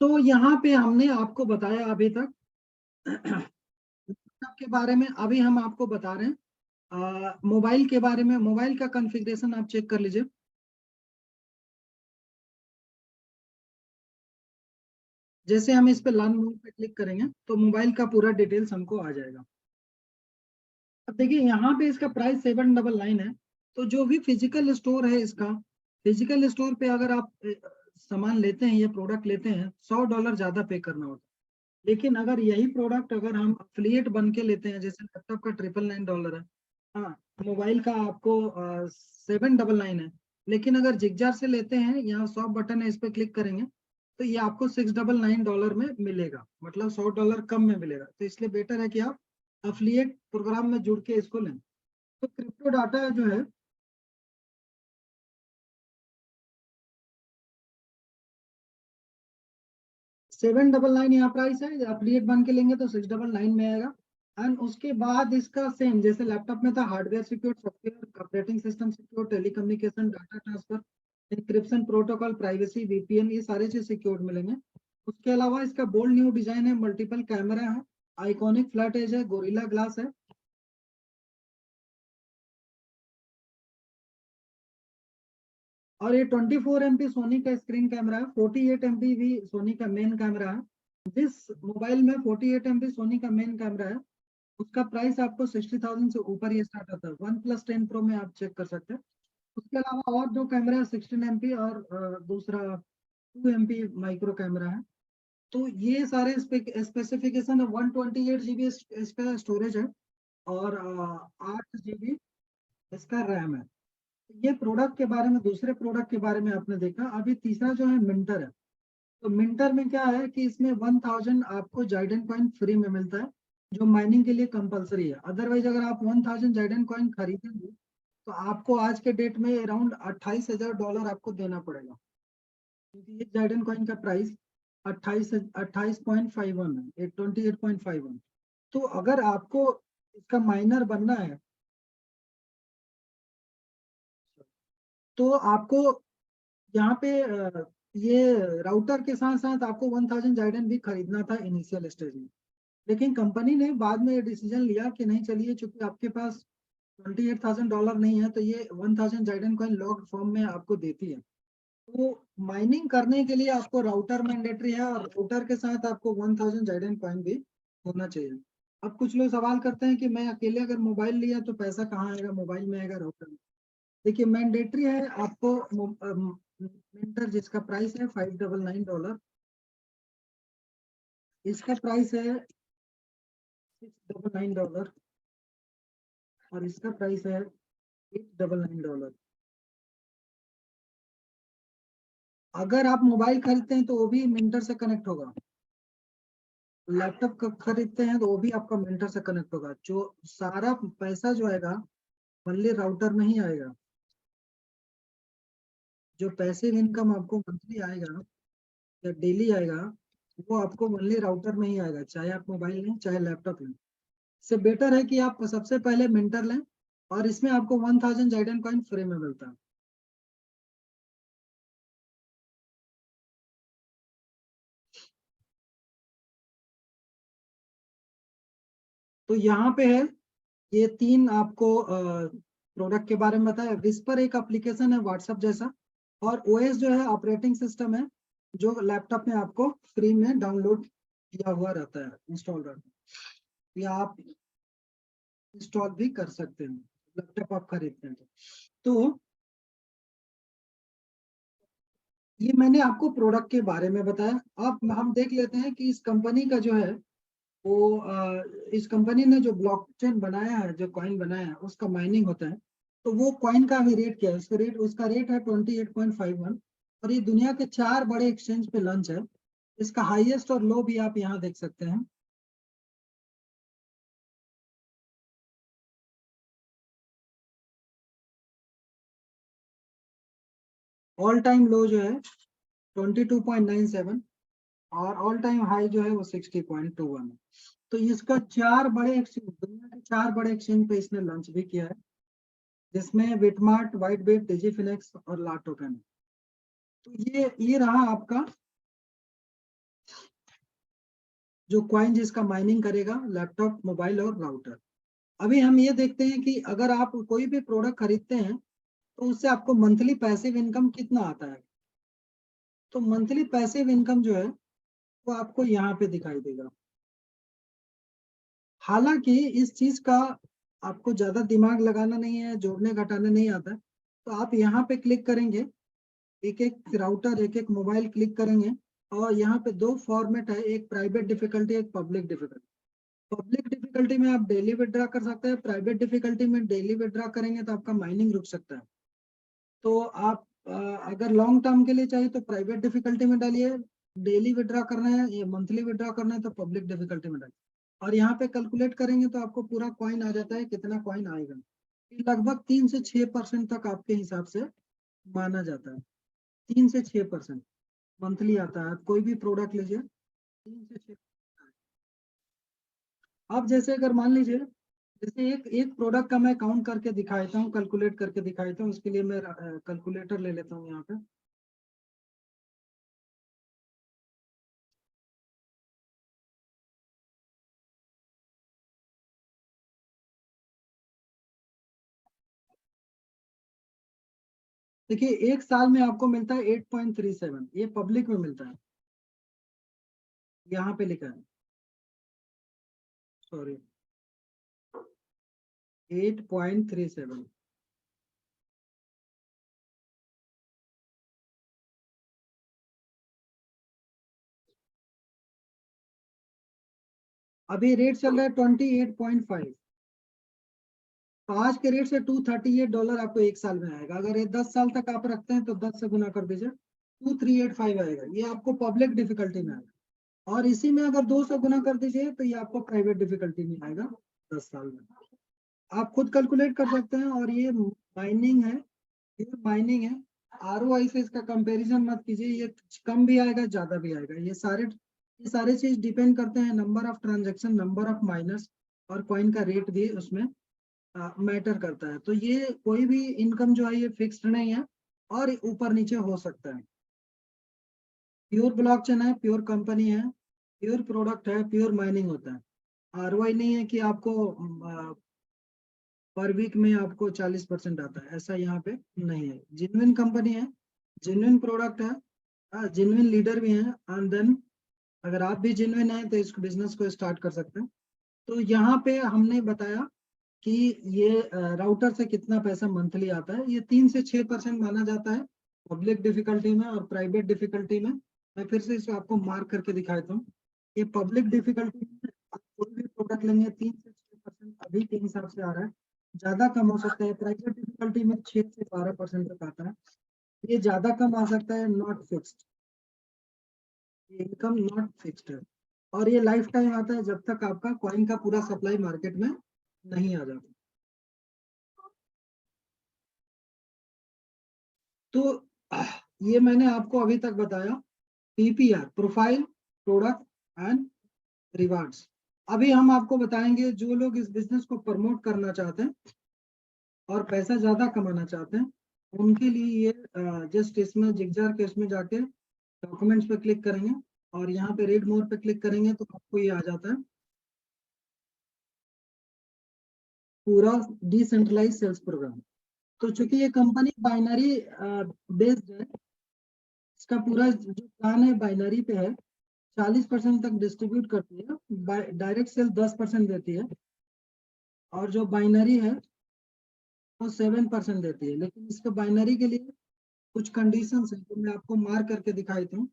तो यहाँ पे हमने आपको बताया अभी तक लैपटॉप के बारे में। अभी हम आपको बता रहे हैं मोबाइल के बारे में। मोबाइल का कॉन्फ़िगरेशन आप चेक कर लीजिए। जैसे हम इस पे लर्न मोर पे क्लिक करेंगे तो मोबाइल का पूरा डिटेल्स हमको आ जाएगा। अब देखिए यहाँ पे इसका प्राइस 799 है। तो जो भी फिजिकल स्टोर है इसका, फिजिकल स्टोर पे अगर आप सामान लेते हैं, ये प्रोडक्ट लेते हैं, $100 ज्यादा पे करना होता है। लेकिन अगर यही प्रोडक्ट अगर हम अफिलिएट बन के लेते हैं, जैसे लैपटॉप का $999 है, हाँ, मोबाइल का आपको 799 है। लेकिन अगर जिगजार से लेते हैं, यहाँ शॉप बटन है, इस पे क्लिक करेंगे तो ये आपको $699 में मिलेगा, मतलब $100 कम में मिलेगा। तो इसलिए बेटर है कि आप अफिलिएट प्रोग्राम में जुड़ के इसको लें। तो क्रिप्टो डाटा जो है, 799 यहाँ प्राइस है। अफिलिएट बन के लेंगे तो 699 में आएगा। एंड उसके बाद इसका सेम जैसे लैपटॉप में था, hardware secure, software, operating system secure, telecommunication, data transfer, encryption protocol, privacy, VPN, ये सारे चीज सिक्योर मिलेंगे। उसके अलावा इसका बोल्ड न्यू डिजाइन है, मल्टीपल कैमरा है, आइकॉनिक फ्लैट एज है, गोरिल्ला ग्लास है। और ये 24 MP सोनी का स्क्रीन कैमरा है, 48 MP भी सोनी का मेन कैमरा है। जिस मोबाइल में 48 MP सोनी का मेन कैमरा है, उसका प्राइस आपको 60,000 से ऊपर ही स्टार्ट होता है। वन प्लस 10 प्रो में आप चेक कर सकते हैं। उसके अलावा और दो कैमरा है, 16 MP और दूसरा 2 MP माइक्रो कैमरा है। तो ये सारे स्पेसिफिकेशन है। 128 GB इसका स्टोरेज है और 8 GB इसका रैम है। ये प्रोडक्ट के बारे में। दूसरे प्रोडक्ट के बारे में आपने देखा। अभी तीसरा जो है मिंटर है। तो मिंटर में क्या है कि इसमें 1000 आपको जाइडेन कॉइन फ्री में मिलता है, जो माइनिंग के लिए कंपलसरी है। अदरवाइज अगर आप 1000 जाइडेन कॉइन खरीदेंगे तो आपको आज के डेट में अराउंड $28,000 आपको देना पड़ेगा, क्योंकि एक जाइडेन कॉइन का प्राइस 28.51 है, 28.51। तो अगर आपको इसका माइनर बनना है तो आपको यहाँ पे ये राउटर के साथ साथ आपको 1000 जाइडेन भी खरीदना था इनिशियल स्टेज में। लेकिन कंपनी ने बाद में ये डिसीजन लिया कि नहीं, चलिए, चूंकि आपके पास $28,000 नहीं है तो ये 1000 जाइडेन कॉइन लॉक्ड फॉर्म में आपको देती है। तो माइनिंग करने के लिए आपको राउटर मैंडेटरी है, और राउटर के साथ आपको 1000 जाइडेन कॉइन भी होना चाहिए। अब कुछ लोग सवाल करते हैं कि मैं अकेले अगर मोबाइल लिया तो पैसा कहाँ आएगा, मोबाइल में आएगा राउटर में? देखिए, मैंडेटरी है आपको। मिंटर जिसका प्राइस है $599, इसका प्राइस है $699, और इसका प्राइस है $899। अगर आप मोबाइल खरीदते हैं तो वो भी मिंटर से कनेक्ट होगा। लैपटॉप खरीदते हैं तो वो भी आपका मिंटर से कनेक्ट होगा। जो सारा पैसा जो आएगा ओनली राउटर में ही आएगा। जो पैसिव इनकम आपको मंथली आएगा या डेली आएगा, वो आपको ओनली राउटर में ही आएगा, चाहे आप मोबाइल लें चाहे लैपटॉप लें। इससे बेटर है कि आप सबसे पहले मिंटर लें, और इसमें आपको 1000 जाइडेन कॉइन फ्री में मिलता है। तो यहाँ पे है, ये तीन आपको प्रोडक्ट के बारे में बताया। विस्पर एक एप्लीकेशन है व्हाट्सएप जैसा, और ओएस जो है ऑपरेटिंग सिस्टम है, जो लैपटॉप में आपको फ्री में डाउनलोड किया हुआ रहता है, इंस्टॉल रहता है, या आप इंस्टॉल भी कर सकते हैं लैपटॉप आप खरीदते हैं तो ये मैंने आपको प्रोडक्ट के बारे में बताया। अब हम देख लेते हैं कि इस कंपनी का जो है वो इस कंपनी ने जो ब्लॉकचेन बनाया है, जो कॉइन बनाया है, उसका माइनिंग होता है। तो वो कॉइन का भी रेट क्या है? उसका रेट है 28.51, और ये दुनिया के 4 बड़े एक्सचेंज पे लॉन्च है। इसका हाईएस्ट और लो भी आप यहाँ देख सकते हैं। ऑल टाइम लो जो है 22.97, और ऑल टाइम हाई जो है वो 60.21 है। तो इसका 4 बड़े एक्सचेंज, दुनिया के 4 बड़े एक्सचेंज पे इसने लॉन्च भी किया है, जिसमें बिटमार्ट, वाइटबिट, डिजीफिनेक्स और लाटोकन। तो ये रहा आपका जो कॉइन जिसका माइनिंग करेगा लैपटॉप, मोबाइल और राउटर। अभी हम ये देखते हैं कि अगर आप कोई भी प्रोडक्ट खरीदते हैं तो उससे आपको मंथली पैसिव इनकम कितना आता है। तो मंथली पैसिव इनकम जो है वो आपको यहाँ पे दिखाई देगा। हालांकि इस चीज का आपको ज्यादा दिमाग लगाना नहीं है, जोड़ने घटाने नहीं आता है। तो आप यहाँ पे क्लिक करेंगे, एक एक राउटर, एक एक मोबाइल क्लिक करेंगे, और यहाँ पे दो फॉर्मेट है, एक प्राइवेट डिफिकल्टी, एक पब्लिक डिफिकल्टी। पब्लिक डिफिकल्टी में आप डेली विड्रा कर सकते हैं, प्राइवेट डिफिकल्टी में डेली विड्रा करेंगे तो आपका माइनिंग रुक सकता है। तो आप अगर लॉन्ग टर्म के लिए चाहिए तो प्राइवेट डिफिकल्टी में डालिए, डेली विड्रा करना है या मंथली विड्रा करना है तो पब्लिक डिफिकल्टी में डालिए। और यहाँ पे कैलकुलेट करेंगे तो आपको पूरा कॉइन आ जाता है, कितना कॉइन आएगा। ये लगभग 3 से 6% तक आपके हिसाब से माना जाता है। 3 से 6% मंथली आता है। आप कोई भी प्रोडक्ट लीजिए, 3 से 6। अब जैसे अगर मान लीजिए, जैसे एक एक प्रोडक्ट का मैं काउंट करके दिखाता हूँ, कैलकुलेट करके दिखाता हूँ, उसके लिए मैं कैलकुलेटर ले लेता हूँ यहाँ पे। देखिए, एक साल में आपको मिलता है 8.37, ये पब्लिक में मिलता है, यहाँ पे लिखा है, सॉरी, 8.37। अभी रेट चल रहा है 28.5। तो आज के रेट से $238 आपको एक साल में आएगा। अगर ये 10 साल तक आप रखते हैं तो 10 से गुना कर दीजिए, 2385 आएगा, ये आपको पब्लिक डिफिकल्टी में आएगा। और इसी में अगर 2 से गुना कर दीजिए तो ये आपको प्राइवेट डिफिकल्टी में आएगा 10 साल में। आप खुद कैलकुलेट कर सकते हैं। और ये माइनिंग है, ये माइनिंग है। आरओआई से इसका कंपैरिजन मत कीजिए, ये कम भी आएगा ज्यादा भी आएगा। ये सारे चीज डिपेंड करते हैं, number of transaction, number of miners, और कॉइन का रेट भी उसमें मैटर करता है। तो ये कोई भी इनकम जो है ये फिक्स्ड नहीं है, और ऊपर नीचे हो सकता है। प्योर ब्लॉकचेन है, प्योर कंपनी है, प्योर प्रोडक्ट है, प्योर माइनिंग होता है। आरओआई नहीं है कि आपको पर वीक में आपको 40% आता है, ऐसा यहाँ पे नहीं है। जेन्युइन कंपनी है, जेन्युइन प्रोडक्ट है, जेन्युइन लीडर भी है। एंड देन अगर आप भी जेन्युइन है तो इस बिजनेस को स्टार्ट कर सकते हैं। तो यहाँ पे हमने बताया कि ये राउटर से कितना पैसा मंथली आता है। ये 3 से 6% माना जाता है पब्लिक डिफिकल्टी में और प्राइवेट डिफिकल्टी में। मैं फिर से इसको आपको मार्क करके दिखाता हूँ। ये पब्लिक डिफिकल्टी में आप कोई भी प्रोडक्ट लेंगे 3 से 6% अभी के हिसाब से आ रहा है, ज्यादा कम हो सकता है। प्राइवेट डिफिकल्टी में 6 से 12% तक आता है, ये ज्यादा कम आ सकता है। नॉट फिक्स्ड, ये इनकम नॉट फिक्स्ड है। और ये लाइफ टाइम आता है जब तक आपका कॉइन का पूरा सप्लाई मार्केट में नहीं आ जाता। तो ये मैंने आपको अभी तक बताया PPR, profile, product and rewards. अभी हम आपको बताएंगे जो लोग इस बिजनेस को प्रमोट करना चाहते हैं और पैसा ज्यादा कमाना चाहते हैं, उनके लिए ये जस्ट इसमें जिगजार के इसमें जाके डॉक्यूमेंट्स पे क्लिक करेंगे और यहाँ पे रीड मोर पे क्लिक करेंगे तो आपको ये आ जाता है पूरा डिसेंट्रलाइज सेल्स प्रोग्राम। तो चूंकि ये कंपनी बाइनरी बेस्ड है, इसका पूरा जो प्लान है बाइनरी पे है। 40% तक डिस्ट्रीब्यूट करती है, डायरेक्ट सेल 10% देती है, और जो बाइनरी है वो 7% देती है। लेकिन इसके बाइनरी के लिए कुछ कंडीशंस है, तो मैं आपको मार्क करके दिखाई दूँ।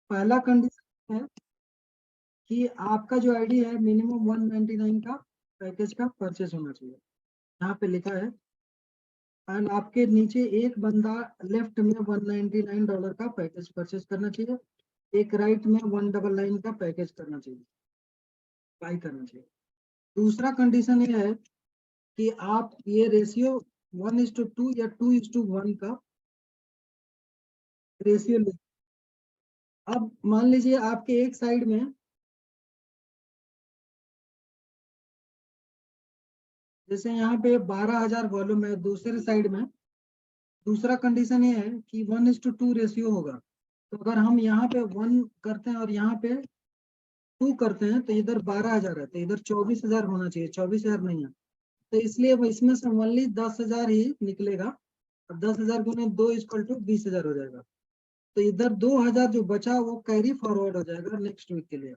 पहला कंडीशन है कि आपका जो आईडी है मिनिमम 199 का पैकेज का परचेस होना चाहिए, यहाँ पे लिखा है। एंड आपके नीचे एक बंदा लेफ्ट में $199 का पैकेज परचेस करना चाहिए, एक राइट में 199 का पैकेज करना चाहिए, बाई करना चाहिए। दूसरा कंडीशन ये है कि आप ये रेशियो 1:2 या 2:1 का रेशियो ले। अब मान लीजिए आपके एक साइड में, जैसे यहाँ पे 12,000 वॉल्यूम है, दूसरे साइड में दूसरा कंडीशन ये है कि 1:2 रेशियो होगा। तो अगर हम यहाँ पे 1 करते हैं और यहाँ पे 2 करते हैं तो इधर 12,000 है, तो इधर 24,000 होना चाहिए, 24,000 नहीं है। तो इसलिए वो इसमें से ओनली 10,000 ही निकलेगा, और 10,000 गुने 2 इक्वल टू 20,000 हो जाएगा। तो इधर 2,000 जो बचा वो कैरी फॉरवर्ड हो जाएगा नेक्स्ट वीक के लिए,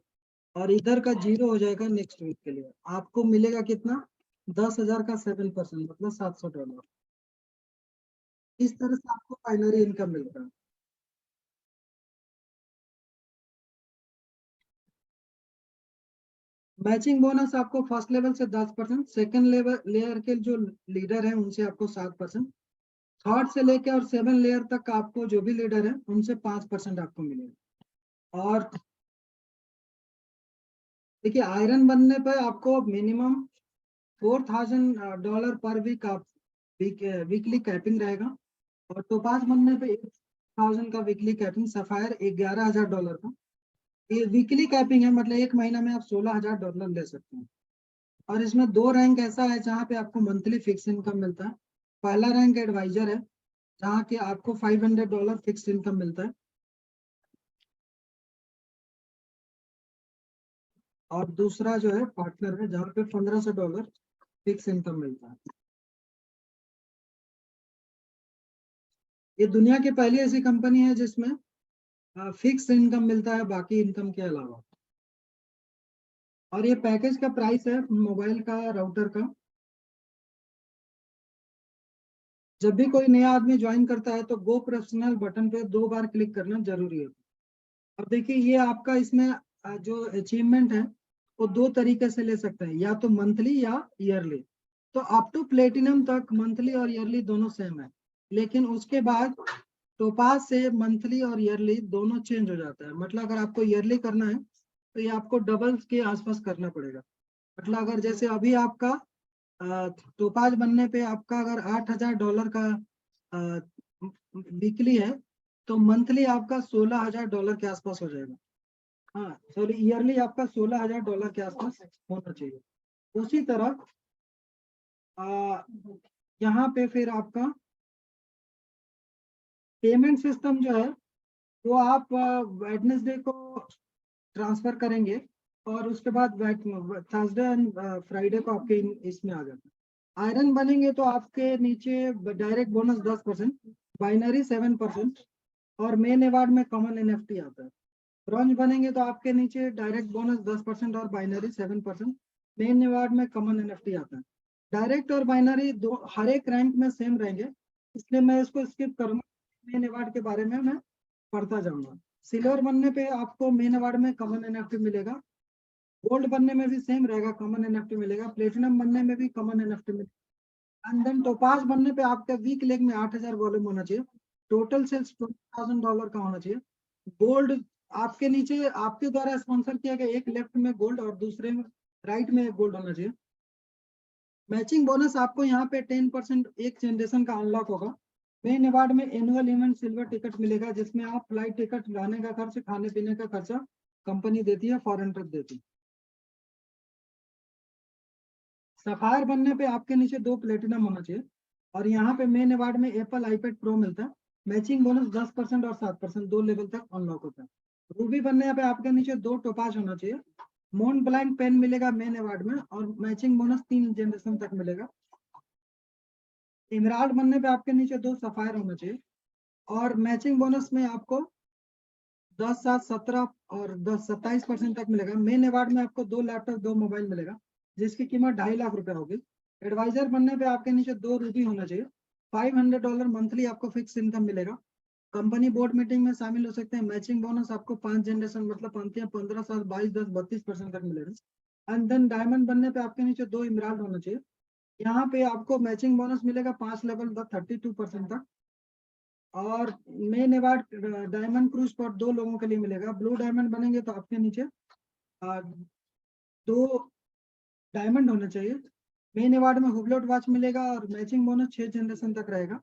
और इधर का 0 हो जाएगा नेक्स्ट वीक के लिए। आपको मिलेगा कितना? 10,000 का 7%, मतलब $700। इस तरह से आपको बाइनरी इनकम मिलता है। मैचिंग बोनस आपको फर्स्ट लेवल से 10%, सेकंड लेवल लेयर के जो लीडर है उनसे आपको 7%, थर्ड से लेके और 7 लेयर तक आपको जो भी लीडर है उनसे 5% आपको मिलेगा। और देखिए, आयरन बनने पर आपको मिनिमम $4,000 पर वीक आप वीकली कैपिंग रहेगा, और टोपाज बनने पे 8,000 का वीकली कैपिंग, सफायर $11,000 का। ये वीकली कैपिंग है, मतलब एक महीना में आप $16,000 ले सकते हैं। और इसमें दो रैंक ऐसा है जहाँ पे आपको मंथली फिक्स इनकम मिलता है। पहला रैंक एडवाइजर है, जहाँ के आपको $500 फिक्स इनकम मिलता है, और दूसरा जो है पार्टनर है, जहाँ पे $1,500 फिक्स इनकम मिलता है। ये दुनिया की पहली ऐसी कंपनी है जिसमें फिक्स इनकम मिलता है बाकी इनकम के अलावा। और ये पैकेज का प्राइस है मोबाइल का, राउटर का। जब भी कोई नया आदमी ज्वाइन करता है तो गो प्रोफेशनल बटन पे 2 बार क्लिक करना जरूरी है। अब देखिए, ये आपका इसमें जो अचीवमेंट है वो दो तरीके से ले सकते हैं, या तो मंथली या ईयरली। तो अप टू प्लेटिनम तक मंथली और ईयरली दोनों सेम है, लेकिन उसके बाद टोपाज से मंथली और ईयरली दोनों चेंज हो जाता है। मतलब अगर आपको ईयरली करना है तो ये आपको डबल के आसपास करना पड़ेगा। मतलब अगर जैसे अभी आपका टोपाज बनने पे आपका अगर $8,000 का वीकली है, तो मंथली आपका $16,000 के आसपास हो जाएगा। हाँ सॉरी, ईयरली आपका $16,000 के आसपास होना चाहिए। उसी तरह आ, यहाँ पे फिर आपका पेमेंट सिस्टम जो है वो आप वेडनेसडे को ट्रांसफर करेंगे, और उसके बाद थर्सडे एंड फ्राइडे को आपके इसमें आ जाता है। आयरन बनेंगे तो आपके नीचे डायरेक्ट बोनस 10%, बाइनरी 7%, और मेन अवार्ड में कॉमन एनएफटी आता है। ब्रॉन्ज बनेंगे तो आपके नीचे डायरेक्ट बोनस 10% और बाइनरी 7%, मेन अवार्ड में कॉमन एनएफटी आता है। डायरेक्ट और बाइनरी दो हर एक रैंक में सेम रहेंगे, इसलिए मैं इसको स्किप करूंगा। मेन अवार्ड के बारे में मैं पढ़ता जाऊंगा। सिल्वर बनने पे आपको मेन अवार्ड में कॉमन एनएफटी मिलेगा, गोल्ड बनने में भी सेम रहेगा, कॉमन एनएफटी मिलेगा, प्लेटिनम बनने में भी कॉमन एनएफटी मिलेगा, एंड देन टोपाज बनने पे आपका वीक लेग में 8,000 वॉल्यूम होना चाहिए, टोटल सेल्स $20,000 का होना चाहिए। गोल्ड आपके नीचे आपके द्वारा स्पॉन्सर किया गया एक लेफ्ट में गोल्ड और दूसरे में राइट में एक गोल्ड होना चाहिए। मैचिंग बोनस आपको यहाँ पे 10% एक जनरेशन का अनलॉक होगा। मेन अवार्ड में एनुअल इवेंट सिल्वर टिकट मिलेगा, जिसमें आप फ्लाइट टिकट, रहने का खर्च, खाने पीने का खर्चा कंपनी देती है, फॉरेन ट्रिप देती है। सफायर बनने पे आपके नीचे 2 प्लेटिनम होना चाहिए, और यहाँ पे मेन अवार्ड में एप्पल आईपैड प्रो मिलता है। मैचिंग बोनस 10% और 7%, 2 लेवल तक अनलॉक होता है। रूबी बनने पे आपके नीचे 2 टोपाज होना चाहिए। मोन ब्लैंक पेन मिलेगा मेन अवार्ड में, और मैचिंग बोनस 3 जनरेशन तक मिलेगा। इमराल्ड बनने पे आपके नीचे 2 सफायर होना चाहिए, और मैचिंग बोनस में आपको 10, 7, 17 और 10, 27% तक मिलेगा। मेन अवार्ड में आपको 2 लैपटॉप, 2 मोबाइल मिलेगा, जिसकी कीमत ₹2.5 लाख होगी। एडवाइजर बनने पे आपके नीचे 2 रूबी होना चाहिए, $500 मंथली आपको फिक्स इनकम मिलेगा। कंपनी बोर्ड मीटिंग में शामिल हो सकते हैं। मैचिंग बोनस आपको 5 जनरेशन, मतलब 15 साल, 22, 10, 32% तक मिलेगा। एंड देन डायमंड बनने पे आपके नीचे 2 इमराल्ड होना चाहिए। यहाँ पे आपको मैचिंग बोनस मिलेगा 5 लेवल तक, 32% तक। और मेन अवार्ड डायमंड क्रूज पर 2 लोगों के लिए मिलेगा। ब्लू डायमंड बनेंगे तो आपके नीचे आ, 2 डायमंड होने चाहिए। मेन अवार्ड में हुबलोट वॉच मिलेगा, और मैचिंग बोनस 6 जनरेशन तक रहेगा।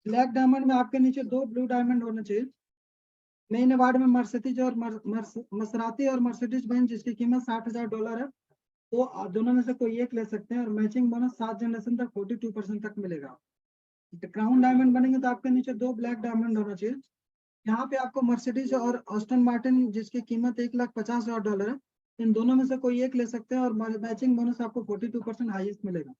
ब्लैक डायमंड में आपके नीचे 2 ब्लू डायमंड होने चाहिए। मेन अवार्ड में मर्सिडीज और मसराती और मर्सिडीज बेंज, जिसकी कीमत $60,000 है, वो दोनों में से कोई एक ले सकते हैं, और मैचिंग बोनस 7 जनरेशन तक 42% तक मिलेगा। क्राउन डायमंड बनेंगे तो आपके नीचे 2 ब्लैक डायमंड होना चाहिए। यहाँ पे आपको मर्सिडीज और ऑस्टन मार्टिन जिसकी कीमत $1,50,000 है, इन दोनों में से कोई एक ले सकते हैं और मैचिंग बोनस आपको 42% हाईएस्ट मिलेगा।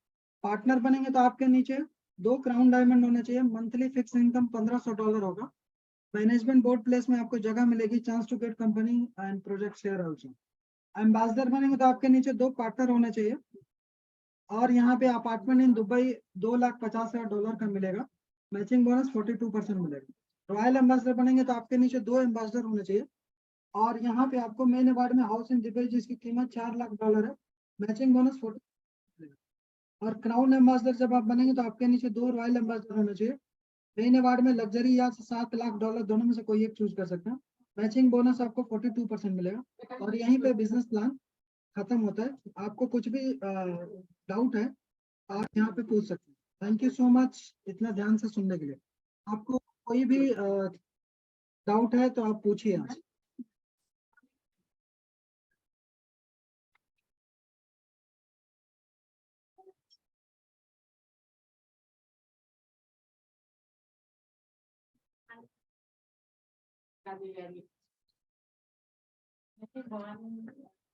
पार्टनर बनेंगे तो आपके नीचे 2 क्राउन डायमंड होने चाहिए, मंथली फिक्स इनकम $1,500 होगा, मैनेजमेंट बोर्ड प्लेस में आपको जगह मिलेगी, chance to get company and project share also. Ambassador बनेंगे तो आपके नीचे 2 पार्टनर होने चाहिए और यहाँ पे अपार्टमेंट इन दुबई $2,50,000 का मिलेगा, मैचिंग बोनस 42% मिलेगा। रॉयल एम्बेसडर बनेंगे तो आपके नीचे 2 एम्बेसडर होने चाहिए और यहाँ पे आपको मेन अवार्ड में हाउस इन दुबई जिसकी कीमत $4 लाख है, मैचिंग बोनस 40 और क्राउन एम्बेसडर जब आप बनेंगे तो आपके नीचे 2 रॉयल एम्बेसडर होने चाहिए। मेन अवार्ड में लग्जरी या $7 लाख, दोनों में से कोई एक चूज कर सकते हैं, मैचिंग बोनस आपको 42% मिलेगा और यहीं पे बिजनेस प्लान खत्म होता है। आपको कुछ भी डाउट है आप यहाँ पे पूछ सकते हैं। थैंक यू सो मच इतना ध्यान से सुनने के लिए। आपको कोई भी डाउट है तो आप पूछिए आज।